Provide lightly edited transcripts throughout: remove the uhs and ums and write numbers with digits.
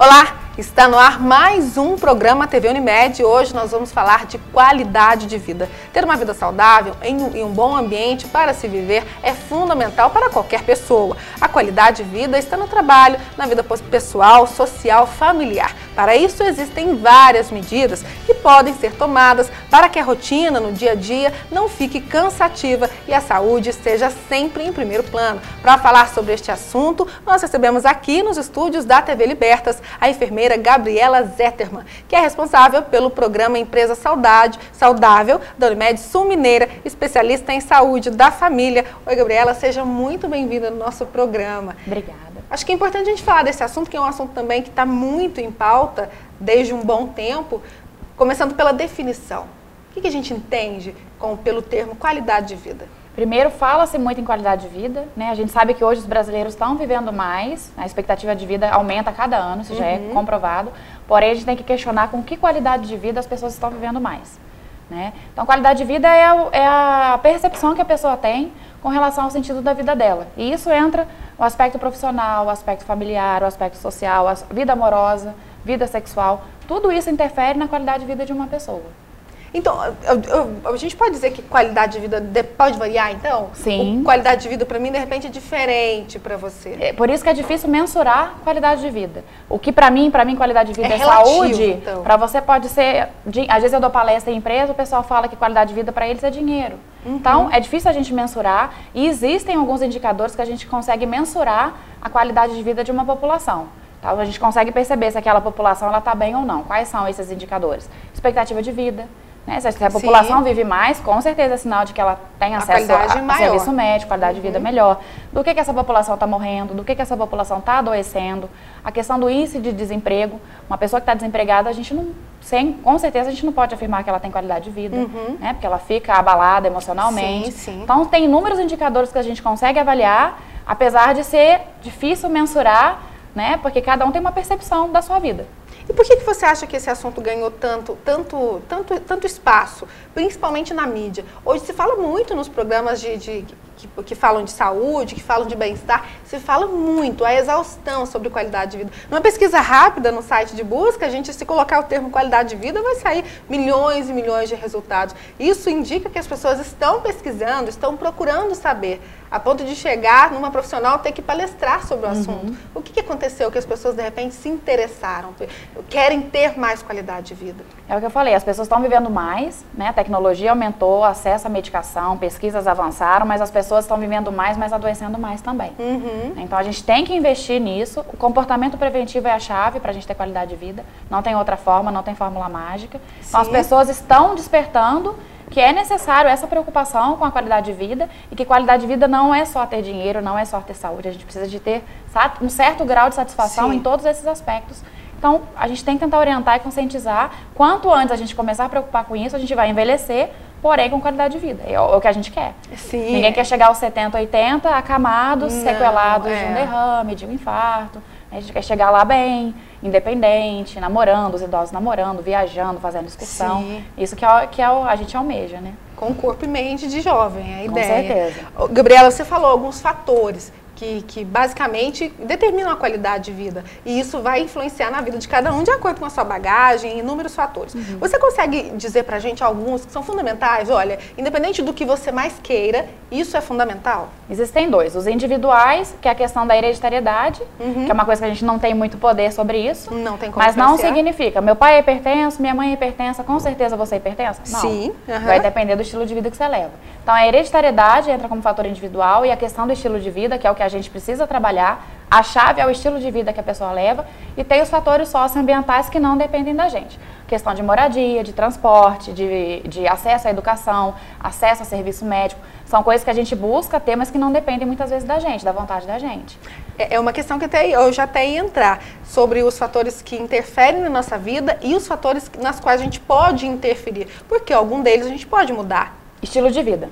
Olá, está no ar mais um programa TV Unimed. Hoje nós vamos falar de qualidade de vida. Ter uma vida saudável em um bom ambiente para se viver é fundamental para qualquer pessoa. A qualidade de vida está no trabalho, na vida pessoal, social, familiar. Para isso existem várias medidas que podem ser tomadas para que a rotina no dia a dia não fique cansativa e a saúde esteja sempre em primeiro plano. Para falar sobre este assunto, nós recebemos aqui nos estúdios da TV Libertas a enfermeira Gabriela Zetterman, que é responsável pelo programa Empresa Saudável da Unimed Sul Mineira, especialista em saúde da família. Oi, Gabriela, seja muito bem-vinda no nosso programa. Obrigada. Acho que é importante a gente falar desse assunto, que é um assunto também que está muito em pauta desde um bom tempo, começando pela definição. O que a gente entende pelo termo qualidade de vida? Primeiro, fala-se muito em qualidade de vida, né? A gente sabe que hoje os brasileiros estão vivendo mais, a expectativa de vida aumenta a cada ano, isso já é comprovado. Porém, a gente tem que questionar com que qualidade de vida as pessoas estão vivendo mais, né? Então, qualidade de vida é a percepção que a pessoa tem com relação ao sentido da vida dela. E isso entra o aspecto profissional, o aspecto familiar, o aspecto social, a vida amorosa, vida sexual. Tudo isso interfere na qualidade de vida de uma pessoa. Então, a gente pode dizer que qualidade de vida pode variar, então? Sim. Qualidade de vida, para mim, de repente, é diferente para você. É por isso que é difícil mensurar qualidade de vida. O que para mim, qualidade de vida é relativo, saúde, então. Para você pode ser... Às vezes eu dou palestra em empresa, o pessoal fala que qualidade de vida para eles é dinheiro. Então, é difícil a gente mensurar e existem alguns indicadores que a gente consegue mensurar a qualidade de vida de uma população. Então, a gente consegue perceber se aquela população está bem ou não. Quais são esses indicadores? Expectativa de vida. Né? Se a população vive mais, com certeza é sinal de que ela tem acesso a serviço médico, qualidade de vida melhor. Do que essa população está morrendo, do que essa população está adoecendo. A questão do índice de desemprego. Uma pessoa que está desempregada, a gente não, com certeza a gente não pode afirmar que ela tem qualidade de vida, né? Porque ela fica abalada emocionalmente. Sim. Então, tem inúmeros indicadores que a gente consegue avaliar, apesar de ser difícil mensurar, né? Porque cada um tem uma percepção da sua vida. E por que você acha que esse assunto ganhou tanto espaço, principalmente na mídia? Hoje se fala muito nos programas que falam de saúde, que falam de bem-estar, se fala muito, a exaustão sobre qualidade de vida. Numa pesquisa rápida no site de busca, se colocar o termo qualidade de vida, vai sair milhões e milhões de resultados. Isso indica que as pessoas estão pesquisando, estão procurando saber, a ponto de chegar numa profissional ter que palestrar sobre o assunto. O que aconteceu que as pessoas, de repente, se interessaram, querem ter mais qualidade de vida? É o que eu falei, as pessoas estão vivendo mais, né? A tecnologia aumentou, acesso à medicação, pesquisas avançaram, mas as pessoas estão vivendo mais, mas adoecendo mais também. Então, a gente tem que investir nisso. O comportamento preventivo é a chave para a gente ter qualidade de vida. Não tem outra forma, não tem fórmula mágica. Então, as pessoas estão despertando que é necessário essa preocupação com a qualidade de vida e que qualidade de vida não é só ter dinheiro, não é só ter saúde. A gente precisa de ter um certo grau de satisfação em todos esses aspectos. Então, a gente tem que tentar orientar e conscientizar. Quanto antes a gente começar a preocupar com isso, a gente vai envelhecer, porém com qualidade de vida. É o que a gente quer. Sim. Ninguém quer chegar aos 70, 80 acamados, sequelados de um derrame, de um infarto. A gente quer chegar lá bem, independente, namorando, os idosos namorando, viajando, fazendo excursão. Sim. Isso que a gente almeja, né? Com corpo e mente de jovem, a ideia. Com certeza. Gabriela, você falou alguns fatores que basicamente determinam a qualidade de vida. E isso vai influenciar na vida de cada um de acordo com a sua bagagem, inúmeros fatores. Você consegue dizer pra gente alguns que são fundamentais? Olha, independente do que você mais queira, isso é fundamental? Existem dois. Os individuais, que é a questão da hereditariedade, que é uma coisa que a gente não tem muito poder sobre isso. Não tem como Mas não significa, meu pai é hipertenso, minha mãe é hipertensa, com certeza você é hipertensa? Não. Sim. Vai depender do estilo de vida que você leva. Então, a hereditariedade entra como fator individual e a questão do estilo de vida, que é o que a gente precisa trabalhar. A chave é o estilo de vida que a pessoa leva e tem os fatores socioambientais que não dependem da gente. Questão de moradia, de transporte, de acesso à educação, acesso a serviço médico. São coisas que a gente busca ter, mas que não dependem muitas vezes da gente, da vontade da gente. É uma questão que eu já até ia entrar sobre os fatores que interferem na nossa vida e os fatores nas quais a gente pode interferir. Porque algum deles a gente pode mudar. Estilo de vida.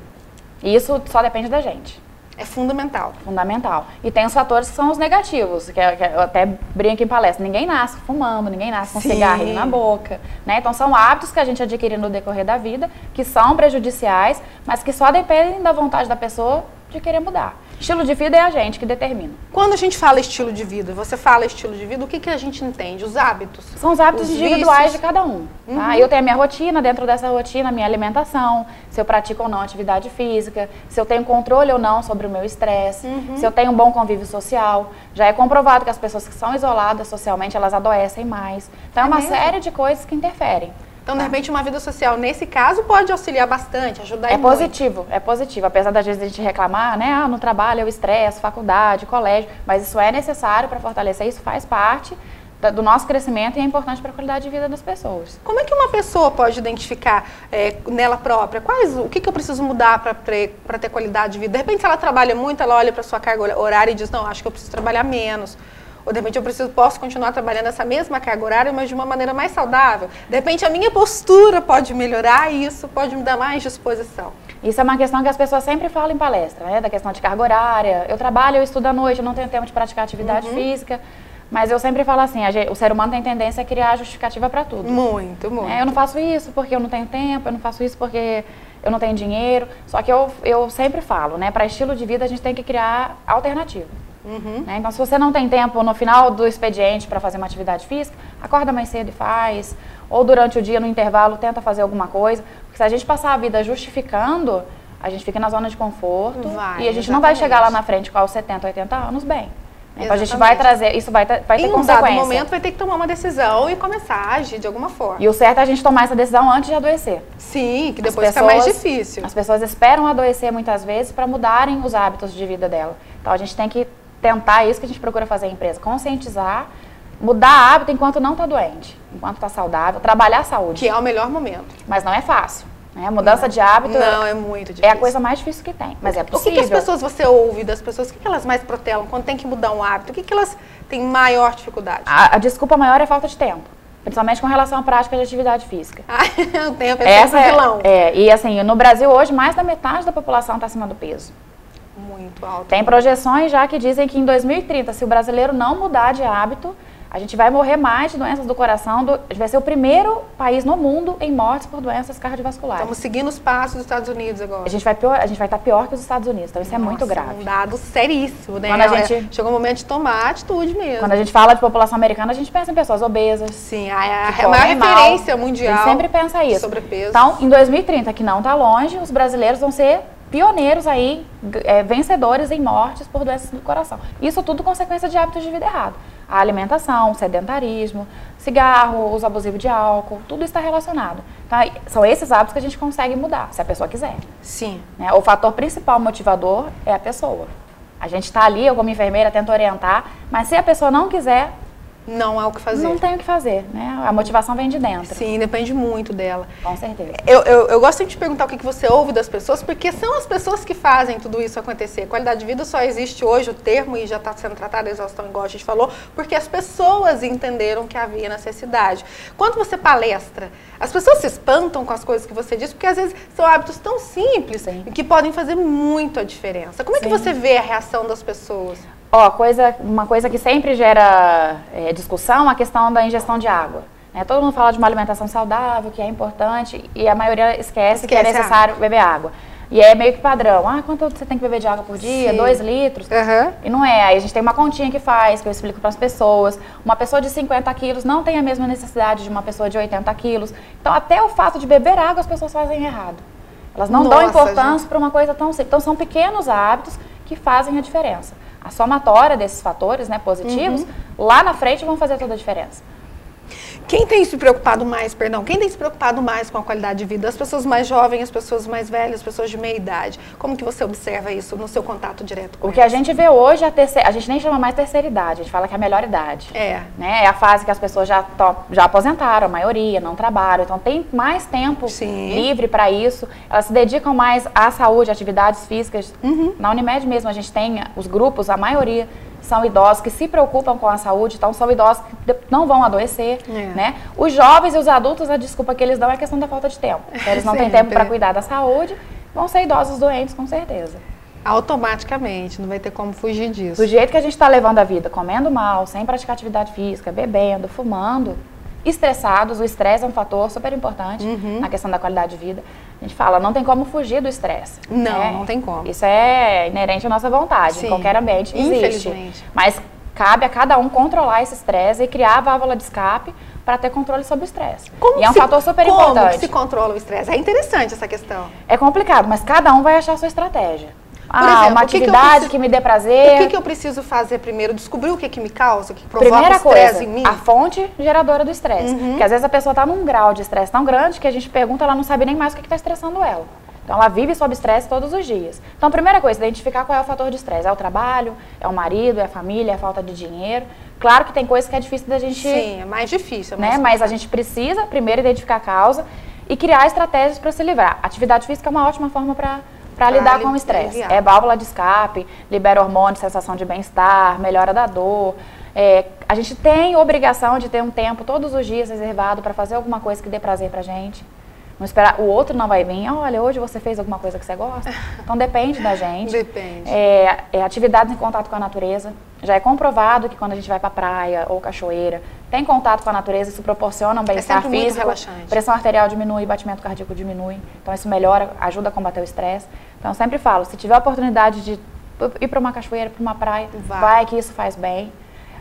E isso só depende da gente. É fundamental. Fundamental. E tem os fatores que são os negativos, que eu até brinco em palestra. Ninguém nasce fumando, ninguém nasce com cigarrinho na boca, né? Então são hábitos que a gente adquire no decorrer da vida, que são prejudiciais, mas que só dependem da vontade da pessoa de querer mudar. Estilo de vida é a gente que determina. Quando a gente fala estilo de vida, você fala estilo de vida, o que a gente entende? Os hábitos? São os hábitos individuais de cada um. Tá? Eu tenho a minha rotina, dentro dessa rotina, a minha alimentação, se eu pratico ou não atividade física, se eu tenho controle ou não sobre o meu estresse, se eu tenho um bom convívio social. Já é comprovado que as pessoas que são isoladas socialmente, elas adoecem mais. Então é uma série de coisas que interferem. Então, de repente, uma vida social, nesse caso, pode auxiliar bastante, ajudar muito. É positivo. Apesar das vezes a gente reclamar, né? No trabalho eu estresse, faculdade, colégio, mas isso é necessário para fortalecer, isso faz parte do nosso crescimento e é importante para a qualidade de vida das pessoas. Como é que uma pessoa pode identificar nela própria o que eu preciso mudar para ter qualidade de vida? De repente, se ela trabalha muito, ela olha para a sua carga horária e diz, não, acho que eu preciso trabalhar menos. Ou, de repente, posso continuar trabalhando essa mesma carga horária, mas de uma maneira mais saudável. De repente, a minha postura pode melhorar e isso pode me dar mais disposição. Isso é uma questão que as pessoas sempre falam em palestra, né? Da questão de carga horária. Eu trabalho, eu estudo à noite, eu não tenho tempo de praticar atividade física. Mas eu sempre falo assim, o ser humano tem tendência a criar justificativa para tudo. Muito. Eu não faço isso porque eu não tenho tempo, eu não faço isso porque eu não tenho dinheiro. Só que eu sempre falo, né? Para estilo de vida, a gente tem que criar alternativa. Então, se você não tem tempo no final do expediente para fazer uma atividade física, acorda mais cedo e faz. Ou durante o dia, no intervalo, tenta fazer alguma coisa. Porque se a gente passar a vida justificando, a gente fica na zona de conforto. E a gente não vai chegar lá na frente com aos 70, 80 anos bem. Então, a gente vai trazer, isso vai ter consequência. Em um dado momento, vai ter que tomar uma decisão e começar a agir de alguma forma. E o certo é a gente tomar essa decisão antes de adoecer. Sim, que depois fica mais difícil. As pessoas esperam adoecer muitas vezes para mudarem os hábitos de vida dela. Então, a gente tem que tentar, isso que a gente procura fazer em empresa, conscientizar, mudar hábito enquanto não está doente, enquanto está saudável, trabalhar a saúde. Que é o melhor momento. Mas não é fácil. A mudança de hábito é muito difícil. É a coisa mais difícil que tem, mas é possível. O que as pessoas, você ouve das pessoas, o que elas mais protelam quando tem que mudar um hábito? O que elas têm maior dificuldade? A desculpa maior é a falta de tempo, principalmente com relação à prática de atividade física. O tempo é sempre vilão. E assim, no Brasil hoje, mais da metade da população está acima do peso. Muito alto. Tem projeções já que dizem que em 2030, se o brasileiro não mudar de hábito, a gente vai morrer mais de doenças do coração. A gente vai ser o primeiro país no mundo em mortes por doenças cardiovasculares. Estamos seguindo os passos dos Estados Unidos agora. A gente vai estar pior que os Estados Unidos, então isso é muito grave. Um dado seríssimo, né? Chegou o momento de tomar atitude mesmo. Quando a gente fala de população americana, a gente pensa em pessoas obesas. Sim, a maior referência mundial. A gente sempre pensa isso. Sobrepeso. Então, em 2030, que não está longe, os brasileiros vão ser pioneiros aí, vencedores em mortes por doenças do coração. Isso tudo consequência de hábitos de vida errado. A alimentação, sedentarismo, cigarro, uso abusivo de álcool, tudo está relacionado. Então, são esses hábitos que a gente consegue mudar, se a pessoa quiser. Sim. O fator principal motivador é a pessoa. A gente está ali, eu como enfermeira tento orientar, mas se a pessoa não quiser, não há o que fazer. Não tem o que fazer, né? A motivação vem de dentro. Sim, depende muito dela. Com certeza. Eu gosto de te perguntar o que você ouve das pessoas, porque são as pessoas que fazem tudo isso acontecer. Qualidade de vida só existe hoje, o termo, e já está sendo tratado a exaustão, igual a gente falou, porque as pessoas entenderam que havia necessidade. Quando você palestra, as pessoas se espantam com as coisas que você diz, porque às vezes são hábitos tão simples que podem fazer muito a diferença. Como é que você vê a reação das pessoas? Uma coisa que sempre gera discussão é a questão da ingestão de água. Todo mundo fala de uma alimentação saudável, que é importante, e a maioria esquece que é necessário beber água. E é meio que padrão. Quanto você tem que beber de água por dia? 2 litros? E não é. Aí a gente tem uma continha que faz, que eu explico para as pessoas. Uma pessoa de 50 quilos não tem a mesma necessidade de uma pessoa de 80 quilos. Então, até o fato de beber água, as pessoas fazem errado. Elas não dão importância para uma coisa tão simples. Então, são pequenos hábitos que fazem a diferença. A somatória desses fatores, né, positivos, lá na frente vão fazer toda a diferença. Quem tem se preocupado mais com a qualidade de vida? As pessoas mais jovens, as pessoas mais velhas, as pessoas de meia idade. Como que você observa isso no seu contato direto com elas? O que a gente vê hoje, a gente nem chama mais terceira idade, a gente fala que é a melhor idade. Né? É a fase que as pessoas já aposentaram, a maioria, não trabalham, então tem mais tempo livre para isso. Elas se dedicam mais à saúde, atividades físicas. Na Unimed mesmo, a gente tem os grupos, a maioria são idosos que se preocupam com a saúde, então são idosos que não vão adoecer, né? Os jovens e os adultos, a desculpa que eles dão é a questão da falta de tempo. Eles não têm tempo para cuidar da saúde, vão ser idosos doentes, com certeza. Automaticamente, não vai ter como fugir disso. Do jeito que a gente está levando a vida, comendo mal, sem praticar atividade física, bebendo, fumando, estressados. O estresse é um fator super importante na questão da qualidade de vida. A gente fala, não tem como fugir do estresse. Não, não tem como. Isso é inerente à nossa vontade, Sim. em qualquer ambiente existe. Infelizmente. Mas cabe a cada um controlar esse estresse e criar a válvula de escape para ter controle sobre o estresse. E é um fator super importante. Como que se controla o estresse? É interessante essa questão. É complicado, mas cada um vai achar a sua estratégia. Por exemplo, uma atividade que me dê prazer. O que eu preciso fazer primeiro? Descobrir o que me causa, o que provoca Primeira o estresse coisa, em mim? a fonte geradora do estresse. Porque às vezes a pessoa está num grau de estresse tão grande que a gente pergunta, ela não sabe nem mais o que está estressando ela. Então ela vive sob estresse todos os dias. Então a primeira coisa, identificar qual é o fator de estresse. É o trabalho, é o marido, é a família, é a falta de dinheiro. Claro que tem coisas que é difícil da gente... Sim, é mais difícil. Né? Mas a gente precisa primeiro identificar a causa e criar estratégias para se livrar. Atividade física é uma ótima forma para lidar com o estresse. É válvula de escape, libera hormônios, sensação de bem-estar, melhora da dor. A gente tem obrigação de ter um tempo todos os dias reservado para fazer alguma coisa que dê prazer pra gente. Não esperar, o outro não vai vir, olha, hoje você fez alguma coisa que você gosta. Então depende da gente. Depende. Atividades em contato com a natureza. Já é comprovado que quando a gente vai pra praia ou cachoeira, tem contato com a natureza, isso proporciona um bem-estar físico. Muito relaxante. Pressão arterial diminui, batimento cardíaco diminui. Então isso melhora, ajuda a combater o estresse. Então eu sempre falo, se tiver a oportunidade de ir para uma cachoeira, para uma praia, vai que isso faz bem.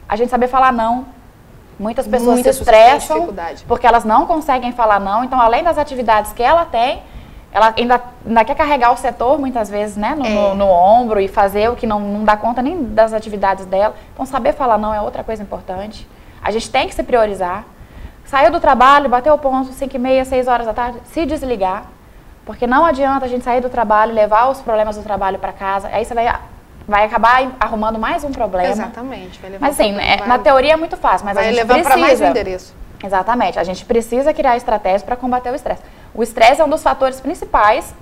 A gente saber falar não. Muitas pessoas se estressam porque elas não conseguem falar não. Então, além das atividades que ela tem, ela ainda quer carregar o setor, muitas vezes, né, no ombro e fazer o que não dá conta nem das atividades dela. Então, saber falar não é outra coisa importante. A gente tem que se priorizar. Saiu do trabalho, bateu o ponto, 5h30, 6 horas da tarde, se desligar. Porque não adianta a gente sair do trabalho, levar os problemas do trabalho para casa. Aí você vai acabar arrumando mais um problema. Exatamente. Vai levar mas assim, na teoria é muito fácil, mas a gente precisa... para mais um endereço. Exatamente. A gente precisa criar estratégias para combater o estresse. O estresse é um dos fatores principais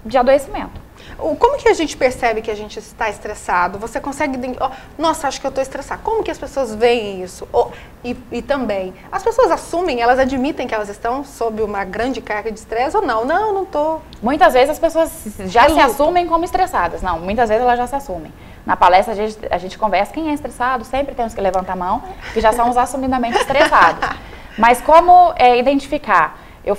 de adoecimento. Como que a gente percebe que a gente está estressado? Você consegue... nossa, acho que eu estou estressada. Como que as pessoas veem isso? E também, as pessoas assumem, elas admitem que elas estão sob uma grande carga de estresse ou não? Não, não estou. Muitas vezes as pessoas já se assumem como estressadas. Não, muitas vezes elas já se assumem. Na palestra a gente conversa, quem é estressado? Sempre temos que levantar a mão, que já são os assumidamente estressados. Mas como identificar? Eu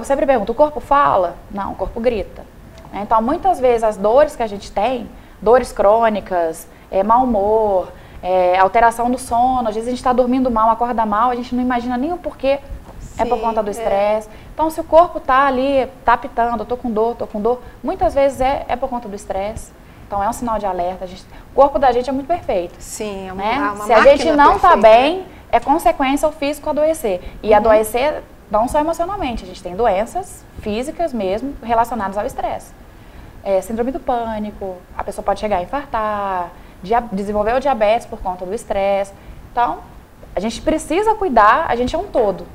sempre pergunto, o corpo fala? Não, o corpo grita. Então, muitas vezes, as dores que a gente tem, dores crônicas, mau humor, alteração do sono, às vezes a gente está dormindo mal, acorda mal, a gente não imagina nem o porquê, é por conta do estresse. Então, se o corpo está ali, está apitando, tô com dor, muitas vezes é por conta do estresse. Então, é um sinal de alerta. O corpo da gente é muito perfeito. Sim, é uma Se a gente não está bem, é consequência o físico adoecer. E adoecer não só emocionalmente, a gente tem doenças físicas mesmo relacionadas ao estresse. Síndrome do pânico, a pessoa pode chegar a infartar, desenvolver o diabetes por conta do estresse. Então, a gente precisa cuidar, a gente é um todo.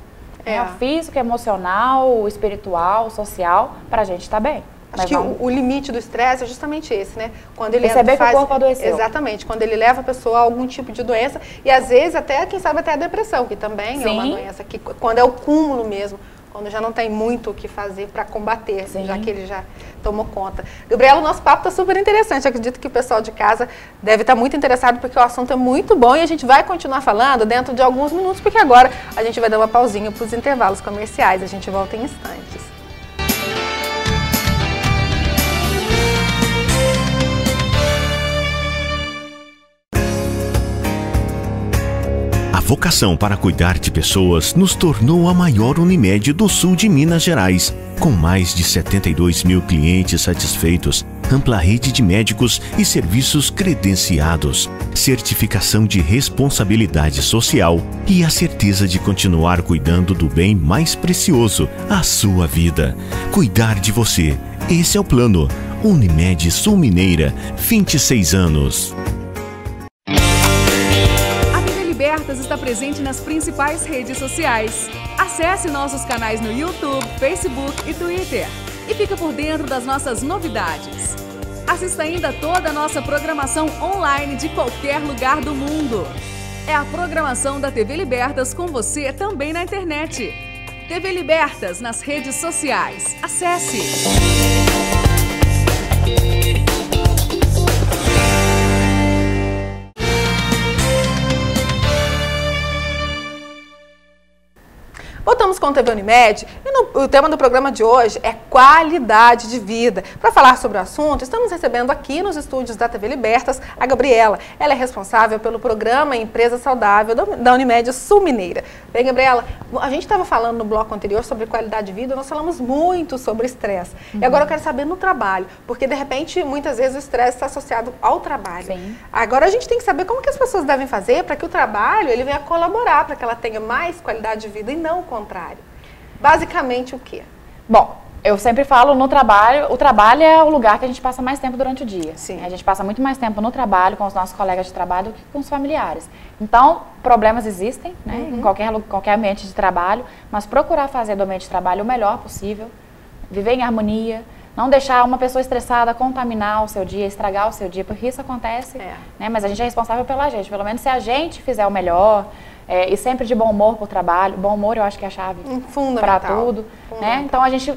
O físico, emocional, o espiritual, o social, para a gente estar bem. Acho que o limite do estresse é justamente esse, né? Quando ele perceber que o corpo adoeceu. Exatamente, quando ele leva a pessoa a algum tipo de doença e às vezes até, quem sabe, até a depressão, que também é uma doença que quando é o cúmulo mesmo, quando já não tem muito o que fazer para combater, já que ele já tomou conta. Gabriela, o nosso papo está super interessante. Eu acredito que o pessoal de casa deve estar muito interessado, porque o assunto é muito bom e a gente vai continuar falando dentro de alguns minutos, porque agora a gente vai dar uma pausinha para os intervalos comerciais. A gente volta em instantes. A vocação para cuidar de pessoas nos tornou a maior Unimed do sul de Minas Gerais. Com mais de 72 mil clientes satisfeitos, ampla rede de médicos e serviços credenciados, certificação de responsabilidade social e a certeza de continuar cuidando do bem mais precioso, a sua vida. Cuidar de você. Esse é o plano. Unimed Sul Mineira, 26 anos. Está presente nas principais redes sociais. Acesse nossos canais no YouTube, Facebook e Twitter e fica por dentro das nossas novidades. Assista ainda toda a nossa programação online de qualquer lugar do mundo. É a programação da TV Libertas com você também na internet. TV Libertas nas redes sociais. Acesse! com o TV Unimed e o tema do programa de hoje é qualidade de vida. Para falar sobre o assunto, estamos recebendo aqui nos estúdios da TV Libertas a Gabriela. Ela é responsável pelo programa Empresa Saudável da Unimed Sul Mineira. Bem, Gabriela, a gente estava falando no bloco anterior sobre qualidade de vida, nós falamos muito sobre estresse. E agora eu quero saber no trabalho, porque de repente, muitas vezes o estresse está associado ao trabalho. Sim. Agora a gente tem que saber como que as pessoas devem fazer para que o trabalho ele venha colaborar, para que ela tenha mais qualidade de vida e não o contrário. Basicamente o quê? Bom, eu sempre falo no trabalho, o trabalho é o lugar que a gente passa mais tempo durante o dia. Sim. A gente passa muito mais tempo no trabalho, com os nossos colegas de trabalho, do que com os familiares. Então, problemas existem, né, em qualquer ambiente de trabalho, mas procurar fazer do ambiente de trabalho o melhor possível, viver em harmonia, não deixar uma pessoa estressada contaminar o seu dia, estragar o seu dia, porque isso acontece, né, mas a gente é responsável pela gente. Pelo menos se a gente fizer o melhor, e sempre de bom humor para o trabalho. Bom humor eu acho que é a chave para tudo. Né? Então a gente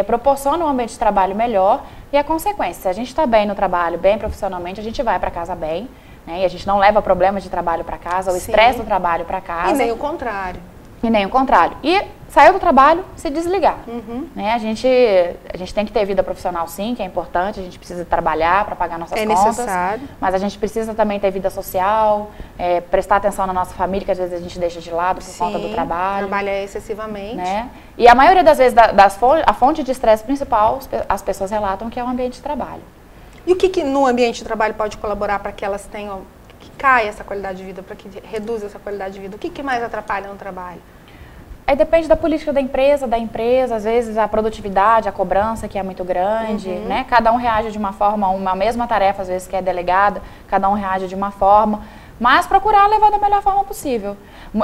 proporciona um ambiente de trabalho melhor e a consequência, se a gente está bem no trabalho, bem profissionalmente, a gente vai para casa bem, né? E a gente não leva problemas de trabalho para casa, o estresse do trabalho para casa. E nem o contrário. E nem o contrário. E saiu do trabalho, se desligar. Né? A gente tem que ter vida profissional sim, que é importante, a gente precisa trabalhar para pagar nossas contas. É necessário. Mas a gente precisa também ter vida social, prestar atenção na nossa família, que às vezes a gente deixa de lado por conta do trabalho. Trabalha excessivamente. Né? E a maioria das vezes, a fonte de estresse principal, as pessoas relatam que é o ambiente de trabalho. E o que no ambiente de trabalho pode colaborar para que elas tenham, que caia essa qualidade de vida, para que reduza essa qualidade de vida? O que mais atrapalha no trabalho? Aí depende da política da empresa, às vezes a produtividade, a cobrança que é muito grande, né? Cada um reage de uma forma, uma mesma tarefa às vezes que é delegada, cada um reage de uma forma, mas procurar levar da melhor forma possível.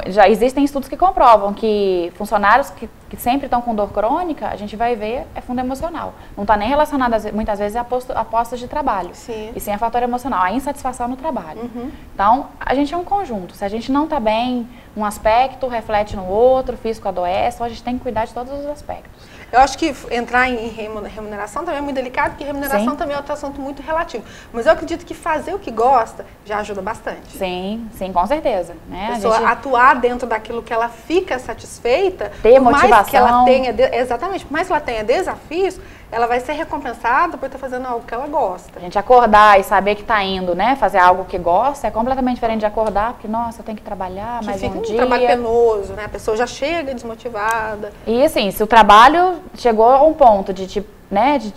Já existem estudos que comprovam que funcionários que sempre estão com dor crônica, a gente vai ver, é fundo emocional. Não está nem relacionado, muitas vezes, a postos de trabalho. Sim. E sim a fator emocional, a insatisfação no trabalho. Então, a gente é um conjunto. Se a gente não está bem num aspecto, reflete no outro, o físico adoece, então a gente tem que cuidar de todos os aspectos. Eu acho que entrar em remuneração também é muito delicado, porque remuneração também é outro assunto muito relativo. Mas eu acredito que fazer o que gosta já ajuda bastante. Sim, com certeza. Né? A pessoa atuar dentro daquilo que ela fica satisfeita, ter motivação. Mais que ela tenha, exatamente, por mais que ela tenha desafios, ela vai ser recompensada por estar fazendo algo que ela gosta. A gente acordar e saber que está indo, né, fazer algo que gosta, é completamente diferente de acordar, porque, nossa, eu tenho que trabalhar mais um dia. Um trabalho penoso, né? A pessoa já chega desmotivada. E assim, se o trabalho chegou a um ponto de te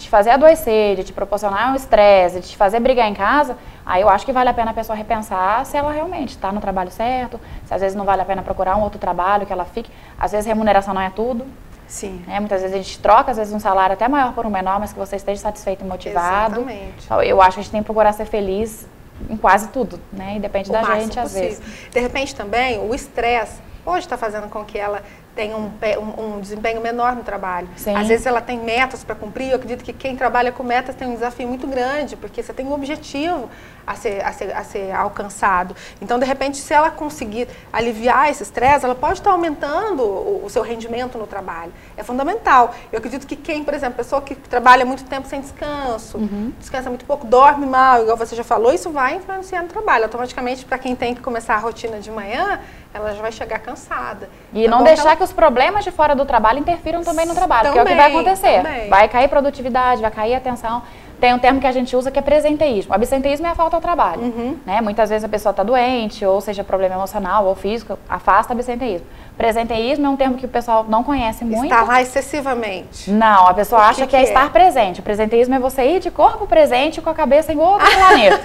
fazer adoecer, de te proporcionar um estresse, de te fazer brigar em casa, aí eu acho que vale a pena a pessoa repensar se ela realmente está no trabalho certo, se às vezes não vale a pena procurar um outro trabalho que ela fique. Às vezes remuneração não é tudo. Sim. Né? Muitas vezes a gente troca, às vezes um salário até maior por um menor, mas que você esteja satisfeito e motivado. Exatamente. Então, eu acho que a gente tem que procurar ser feliz em quase tudo, né? E depende da gente, às vezes. De repente também, o estresse pode estar fazendo com que ela tenha um desempenho menor no trabalho. Sim. Às vezes ela tem metas para cumprir. Eu acredito que quem trabalha com metas tem um desafio muito grande, porque você tem um objetivo a ser alcançado. Então, de repente, se ela conseguir aliviar esse estresse, ela pode estar aumentando o seu rendimento no trabalho. É fundamental. Eu acredito que quem, por exemplo, pessoa que trabalha muito tempo sem descanso, descansa muito pouco, dorme mal, igual você já falou, isso vai influenciar no trabalho. Automaticamente, para quem tem que começar a rotina de manhã, ela já vai chegar cansada. E não deixar que os problemas de fora do trabalho interfiram também no trabalho, que é o que vai acontecer. Vai cair produtividade, vai cair atenção. Tem um termo que a gente usa que é presenteísmo. Absenteísmo é a falta ao trabalho. Né? Muitas vezes a pessoa está doente, ou seja, problema emocional ou físico, afasta absenteísmo. Presenteísmo é um termo que o pessoal não conhece muito. Estar lá excessivamente. Não, a pessoa acha que é estar presente. O presenteísmo é você ir de corpo presente com a cabeça em outro planeta.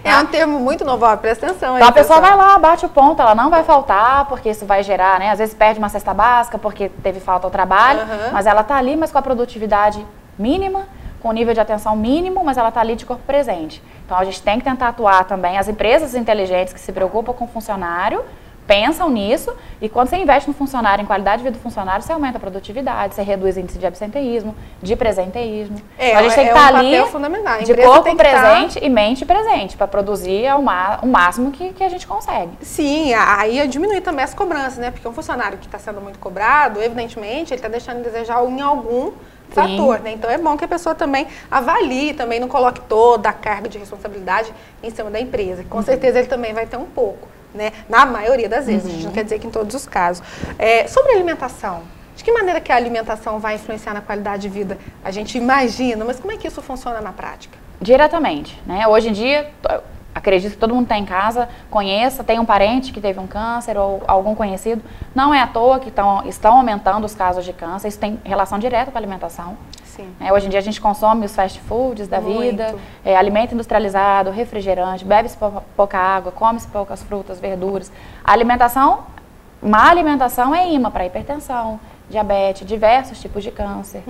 É um termo muito novo, presta atenção aí. Então a pessoa vai lá, bate o ponto, ela não vai faltar, porque isso vai gerar, né? Às vezes perde uma cesta básica porque teve falta ao trabalho, mas ela está ali, mas com a produtividade mínima, com o nível de atenção mínimo, mas ela está ali de corpo presente. Então a gente tem que tentar atuar também. As empresas inteligentes que se preocupam com o funcionário pensam nisso, e quando você investe no funcionário, em qualidade de vida do funcionário, você aumenta a produtividade, você reduz o índice de absenteísmo, de presenteísmo. Então, a gente tem que estar ali de corpo presente e mente presente, para produzir o máximo que a gente consegue. Sim, aí diminuir também as cobranças, né? Porque um funcionário que está sendo muito cobrado, evidentemente, ele está deixando de desejar em algum fator, né? Então é bom que a pessoa também avalie, também não coloque toda a carga de responsabilidade em cima da empresa. Com certeza ele também vai ter um pouco, né? Na maioria das vezes, a gente não quer dizer que em todos os casos. Sobre alimentação, de que maneira que a alimentação vai influenciar na qualidade de vida? A gente imagina, mas como é que isso funciona na prática? Diretamente, né? Hoje em dia, acredito que todo mundo está em casa, conheça, tem um parente que teve um câncer ou algum conhecido. Não é à toa que estão aumentando os casos de câncer, isso tem relação direta com a alimentação. Sim. Hoje em dia a gente consome os fast foods da vida, alimento industrializado, refrigerante, bebe-se pouca água, come-se poucas frutas, verduras. A alimentação, má alimentação é imã para hipertensão, diabetes, diversos tipos de câncer.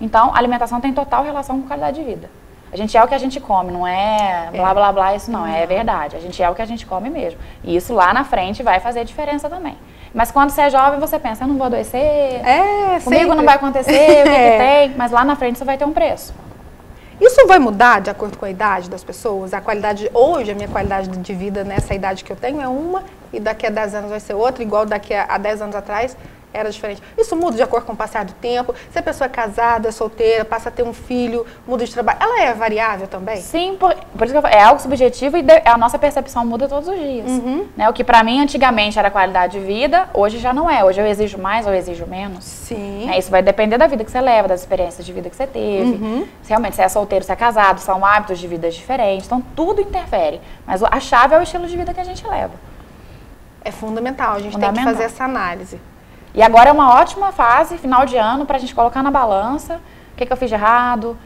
Então, a alimentação tem total relação com qualidade de vida. A gente é o que a gente come, não é blá, blá, blá, isso não, é verdade. A gente é o que a gente come mesmo. E isso lá na frente vai fazer diferença também. Mas quando você é jovem, você pensa, eu não vou adoecer, comigo sempre não vai acontecer, o que tem? Mas lá na frente isso vai ter um preço. Isso vai mudar de acordo com a idade das pessoas? A qualidade, hoje, a minha qualidade de vida nessa idade que eu tenho é uma, e daqui a 10 anos vai ser outra, igual daqui a 10 anos atrás era diferente. Isso muda de acordo com o passar do tempo? Se a pessoa é casada, solteira, passa a ter um filho, muda de trabalho, ela é variável também? Sim, por isso que eu falo, é algo subjetivo e a nossa percepção muda todos os dias. Né? O que pra mim antigamente era qualidade de vida, hoje já não é. Hoje eu exijo mais ou eu exijo menos. Sim. Né? Isso vai depender da vida que você leva, das experiências de vida que você teve. Se realmente você é solteiro, você é casado, são hábitos de vida diferentes. Então tudo interfere. Mas a chave é o estilo de vida que a gente leva. É fundamental, a gente tem que fazer essa análise. E agora é uma ótima fase, final de ano, para a gente colocar na balança o que eu fiz de errado,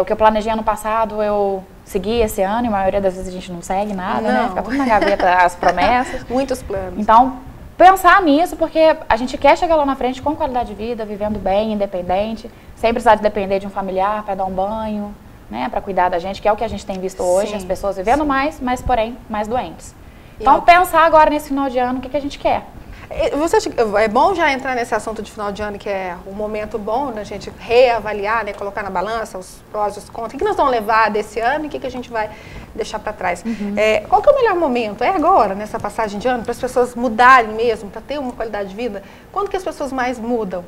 o que eu planejei ano passado eu segui esse ano, e a maioria das vezes a gente não segue nada, né? Fica tudo na gaveta as promessas. Muitos planos. Então, pensar nisso, porque a gente quer chegar lá na frente com qualidade de vida, vivendo bem, independente, sem precisar de depender de um familiar para dar um banho, né? Para cuidar da gente, que é o que a gente tem visto hoje, as pessoas vivendo mais, mas porém mais doentes. Então, pensar agora nesse final de ano o que a gente quer. Você acha que é bom já entrar nesse assunto de final de ano, que é um momento bom da gente reavaliar, né, colocar na balança os prós e os contras, o que nós vamos levar desse ano e o que a gente vai deixar para trás? Qual que é o melhor momento? É agora, nessa passagem de ano, para as pessoas mudarem mesmo, para ter uma qualidade de vida? Quando que as pessoas mais mudam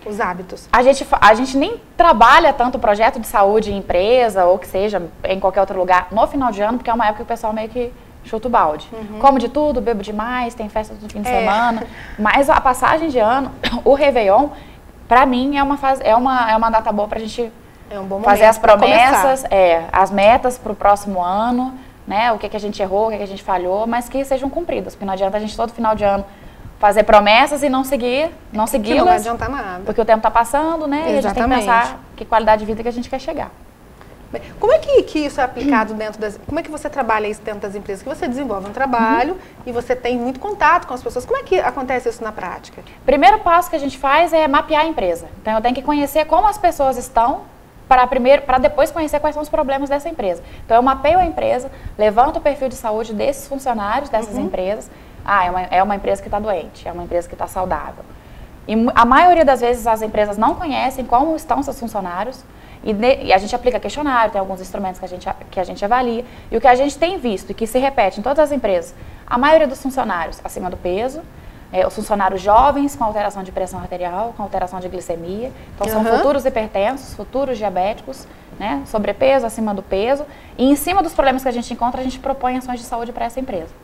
os hábitos? A gente nem trabalha tanto o projeto de saúde em empresa, ou que seja, em qualquer outro lugar, no final de ano, porque é uma época que o pessoal meio que chuta o balde. Como de tudo, bebo demais, tem festa todo fim de semana. Mas a passagem de ano, o Réveillon, pra mim é uma data boa pra gente fazer as promessas, as metas pro próximo ano, né? O que a gente errou, o que a gente falhou, mas que sejam cumpridas. Porque não adianta a gente todo final de ano fazer promessas e não segui-las. Não vai adiantar nada. Porque o tempo tá passando, né? E a gente tem que pensar que qualidade de vida que a gente quer chegar. Como é que isso é aplicado dentro das... Como é que você trabalha isso dentro das empresas? Que você desenvolve um trabalho e você tem muito contato com as pessoas. Como é que acontece isso na prática? Primeiro passo que a gente faz é mapear a empresa. Então, eu tenho que conhecer como as pessoas estão para depois conhecer quais são os problemas dessa empresa. Então, eu mapeio a empresa, levanto o perfil de saúde desses funcionários dessas empresas. É uma empresa que está doente, é uma empresa que está saudável. E a maioria das vezes as empresas não conhecem como estão seus funcionários. E a gente aplica questionário, tem alguns instrumentos que a gente avalia. E o que a gente tem visto e que se repete em todas as empresas, a maioria dos funcionários acima do peso, os funcionários jovens com alteração de pressão arterial, com alteração de glicemia. Então, são futuros hipertensos, futuros diabéticos, né, sobrepeso, acima do peso. E em cima dos problemas que a gente encontra, a gente propõe ações de saúde para essa empresa.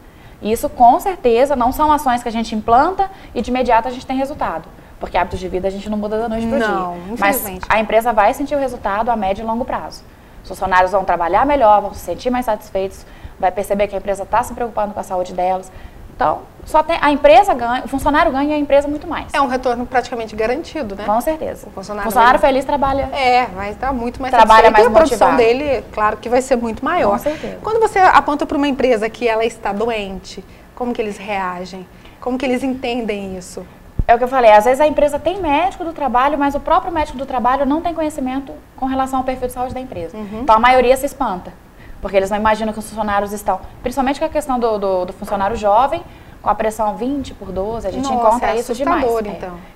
E isso, com certeza, não são ações que a gente implanta e de imediato a gente tem resultado. Porque hábitos de vida a gente não muda da noite para o dia. Mas a empresa vai sentir o resultado a médio e longo prazo. Os funcionários vão trabalhar melhor, vão se sentir mais satisfeitos, vai perceber que a empresa está se preocupando com a saúde delas. Então, a empresa ganha, o funcionário ganha e a empresa muito mais. É um retorno praticamente garantido, né? Com certeza. O funcionário feliz trabalha. Vai estar muito mais trabalha mais motivado. E a produção dele, claro que vai ser muito maior. Com certeza. Quando você aponta para uma empresa que ela está doente, como que eles reagem? Como que eles entendem isso? É o que eu falei, às vezes a empresa tem médico do trabalho, mas o próprio médico do trabalho não tem conhecimento com relação ao perfil de saúde da empresa. Então a maioria se espanta, porque eles não imaginam que os funcionários estão, principalmente com a questão do funcionário jovem, com a pressão 20/12, a gente encontra isso demais.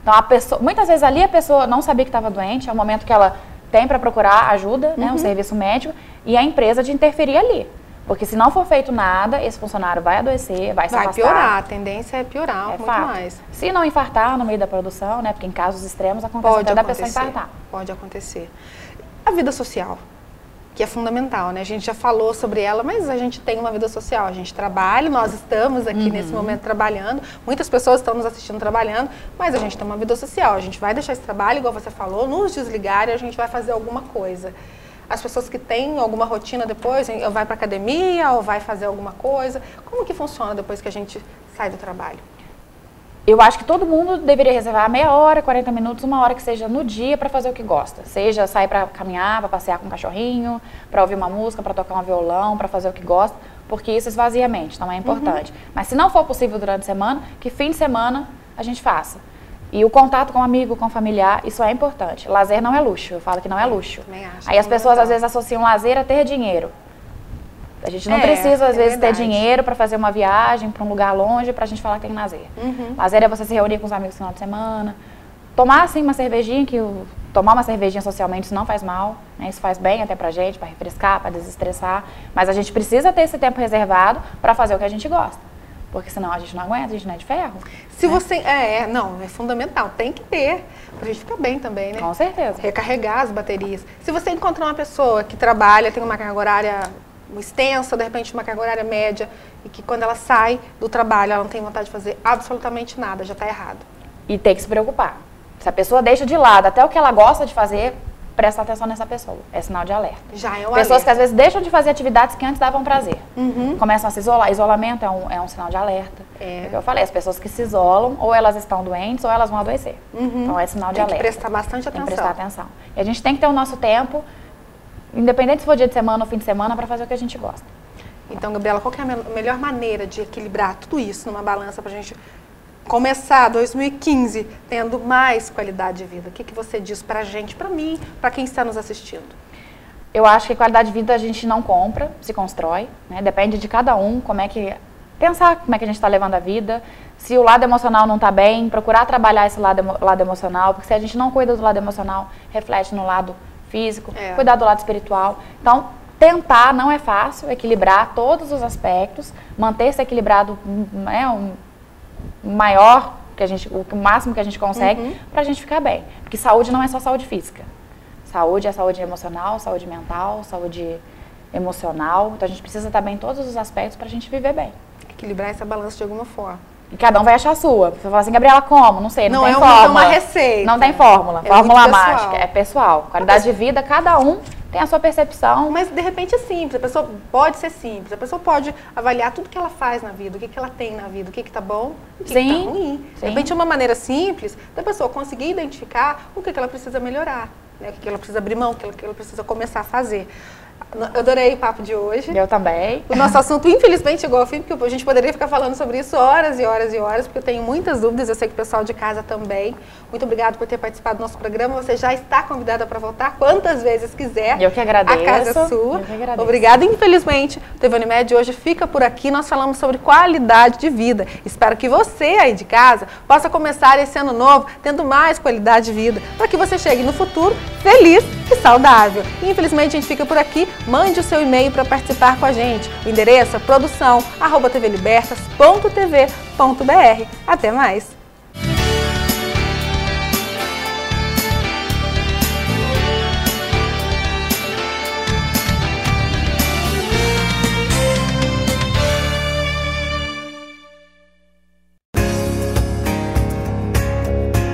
Então a pessoa, muitas vezes ali a pessoa não sabia que estava doente, é o momento que ela tem para procurar ajuda, né, um serviço médico, e a empresa de interferir ali. Porque se não for feito nada, esse funcionário vai adoecer, vai se afastar. Vai piorar, a tendência é piorar muito mais. Se não infartar no meio da produção, né? Porque em casos extremos acontece até da pessoa infartar. Pode acontecer. A vida social. que é fundamental, né? A gente já falou sobre ela, mas a gente tem uma vida social, a gente trabalha, nós estamos aqui nesse momento trabalhando, muitas pessoas estão nos assistindo trabalhando, mas a gente tem uma vida social, a gente vai deixar esse trabalho, igual você falou, nos desligar e a gente vai fazer alguma coisa. As pessoas que têm alguma rotina depois, ou vai para academia, ou vai fazer alguma coisa, como que funciona depois que a gente sai do trabalho? Eu acho que todo mundo deveria reservar meia hora, 40 minutos, uma hora que seja no dia para fazer o que gosta. Seja sair para caminhar, para passear com um cachorrinho, para ouvir uma música, para tocar um violão, para fazer o que gosta, porque isso esvazia a mente, então é importante. Mas se não for possível durante a semana, que fim de semana a gente faça. E o contato com o amigo, com o familiar, isso é importante. Lazer não é luxo, eu falo que não é luxo. Aí as pessoas às vezes associam lazer a ter dinheiro. A gente não precisa, às vezes, ter dinheiro para fazer uma viagem para um lugar longe para a gente falar que tem lazer. Lazer é você se reunir com os amigos no final de semana, tomar, assim, uma cervejinha, tomar uma cervejinha socialmente isso não faz mal, né? Isso faz bem até pra gente, para refrescar, para desestressar, mas a gente precisa ter esse tempo reservado para fazer o que a gente gosta, porque senão a gente não aguenta, a gente não é de ferro. Se você... não, é fundamental, tem que ter, pra gente ficar bem também, né? Com certeza. Recarregar as baterias. Se você encontrar uma pessoa que trabalha, tem uma carga horária extensa, de repente uma carga horária média, e que quando ela sai do trabalho, ela não tem vontade de fazer absolutamente nada, já está errado. E tem que se preocupar. Se a pessoa deixa de lado até o que ela gosta de fazer, presta atenção nessa pessoa. É sinal de alerta. Já é um Pessoas alerta. Que às vezes deixam de fazer atividades que antes davam prazer. Começam a se isolar. Isolamento é um sinal de alerta. É o que eu falei, as pessoas que se isolam, ou elas estão doentes, ou elas vão adoecer. Então é sinal de alerta. Tem que prestar bastante atenção. Tem que prestar atenção. E a gente tem que ter o nosso tempo, independente se for dia de semana ou fim de semana, para fazer o que a gente gosta. Então, Gabriela, qual que é a melhor maneira de equilibrar tudo isso numa balança para a gente começar 2015 tendo mais qualidade de vida? O que você diz para a gente, para mim, para quem está nos assistindo? Eu acho que qualidade de vida a gente não compra, se constrói, né? Depende de cada um, pensar como é que a gente está levando a vida. Se o lado emocional não está bem, procurar trabalhar esse lado emocional, porque se a gente não cuida do lado emocional, reflete no lado físico, cuidar do lado espiritual. Então, tentar, não é fácil, equilibrar todos os aspectos, manter-se equilibrado, né, maior, o máximo que a gente consegue, para a gente ficar bem. Porque saúde não é só saúde física. Saúde é saúde emocional, saúde mental, saúde emocional. Então, a gente precisa estar bem em todos os aspectos para a gente viver bem. Equilibrar essa balança de alguma forma. E cada um vai achar a sua. Você fala assim, Gabriela, como? Não sei, não tem fórmula. Não é uma receita. Não tem fórmula. Fórmula mágica. É pessoal. Qualidade de vida, cada um tem a sua percepção. Mas, de repente, é simples. A pessoa pode ser simples. A pessoa pode avaliar tudo que ela faz na vida, o que ela tem na vida, o que está bom, o que está ruim. De repente, é uma maneira simples da pessoa conseguir identificar o que ela precisa melhorar, né? O que ela precisa abrir mão, o que ela precisa começar a fazer. Eu adorei o papo de hoje. Eu também. O nosso assunto, infelizmente, chegou ao fim, porque a gente poderia ficar falando sobre isso horas e horas e horas, porque eu tenho muitas dúvidas, eu sei que o pessoal de casa também. Muito obrigada por ter participado do nosso programa. Você já está convidada para voltar quantas vezes quiser. Eu que agradeço. A casa é sua. Eu que agradeço. Obrigada. Infelizmente, o TV Unimed hoje fica por aqui. Nós falamos sobre qualidade de vida. Espero que você aí de casa possa começar esse ano novo tendo mais qualidade de vida, para que você chegue no futuro feliz e saudável. E, infelizmente, a gente fica por aqui. Mande o seu e-mail para participar com a gente. O endereço é produção@tvlibertas.tv.br. Até mais!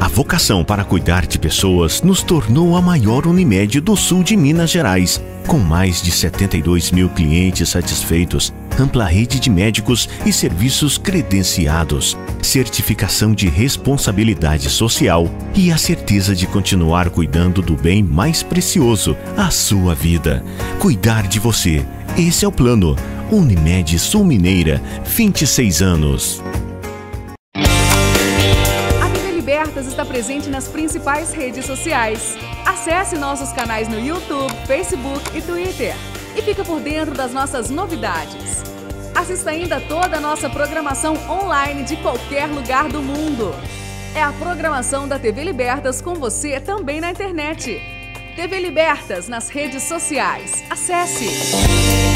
A vocação para cuidar de pessoas nos tornou a maior Unimed do sul de Minas Gerais, com mais de 72 mil clientes satisfeitos, ampla rede de médicos e serviços credenciados, certificação de responsabilidade social e a certeza de continuar cuidando do bem mais precioso, a sua vida. Cuidar de você. Esse é o plano. Unimed Sul Mineira, 26 anos. Está presente nas principais redes sociais. Acesse nossos canais no YouTube, Facebook e Twitter. E fica por dentro das nossas novidades. Assista ainda toda a nossa programação online de qualquer lugar do mundo. É a programação da TV Libertas com você também na internet. TV Libertas nas redes sociais. Acesse!